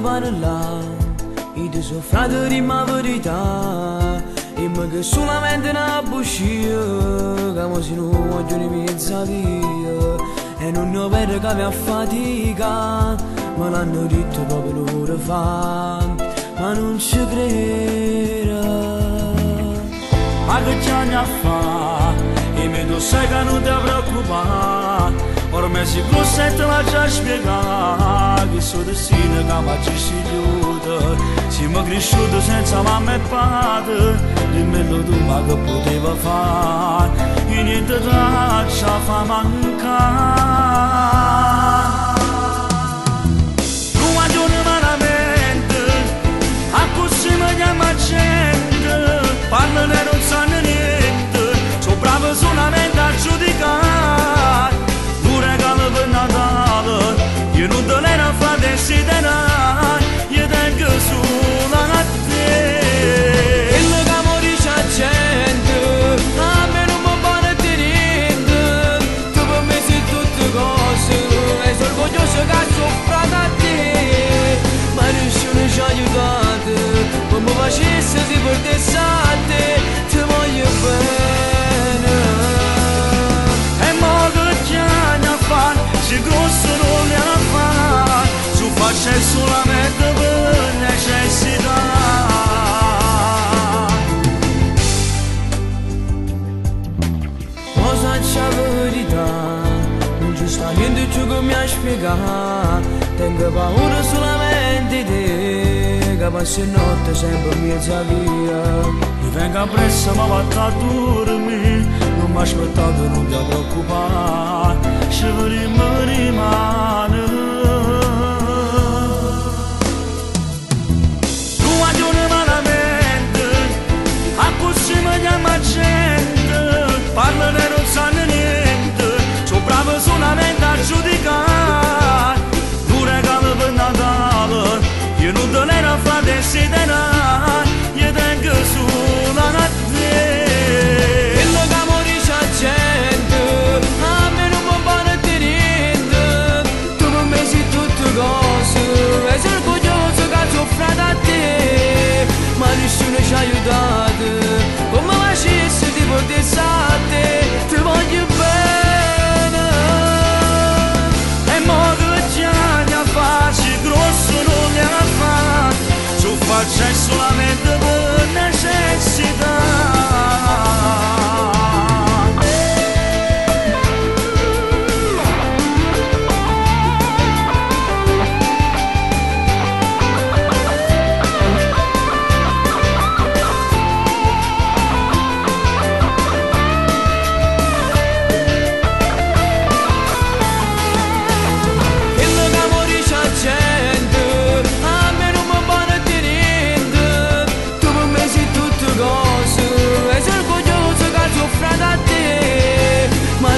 parla e ti so frate di ma verità e mi che solamente una bugia come se non voglio di mezza via e non ne vedo che mi affatica me l'hanno detto proprio l'ora fa ma non ci credo ma che ci hanno a fare e mi tu sai che non ti preoccupare ormai si cosette la già spiegare che sono destino che mi ci si chiude siamo cresciuti senza mamma e padre dimmelo tu ma che poteva fare e niente traccia fa mancare tu guardi malamente a così mi chiama gente parlano e non sanno niente sono bravo solamente a giudicare per Natale io non te ne fa desiderare io tengo solo a te quello che morisce a gente a me non mi pare di niente tu per me sei tutte cose e sono orgoglioso che soffro da te ma nessuno ci ha aiutato come facesse si portasse a te ti voglio bene se grosso non ne ha fatto, su faccia solamente per necessità. Cosa c'è verità, non ci sta niente più che mi ha spiegato, tengo paura solamente di te, che passi notte sempre in mezza via. Mi vengo appresso ma vado a dormire, non mi aspettate, non ti preoccupare. Ci vorremmo rimane tu guardi malamente a così mi chiama gente parlano e non sanno niente sono bravo solamente a giudicare tu regalo per Natale io non te ne fa desiderare io tengo solo a te quello che morisce a gente a me non mi pare di niente tu per me sei tutte cose e sono orgoglioso che soffro da te ma nessuno ci ha aiutato come facesse ti portasse a te ti voglio bene e mo che ci hanno a farci grosso non ne ha fatto su faccia solamente per necessità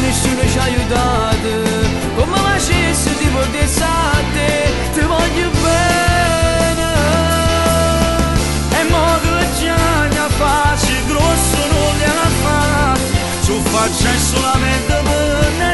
nessuno ci ha aiutato come facesse ti portasse a te ti voglio bene e mo che ci hanno a farci grosso non ne ha fatto su faccia solamente per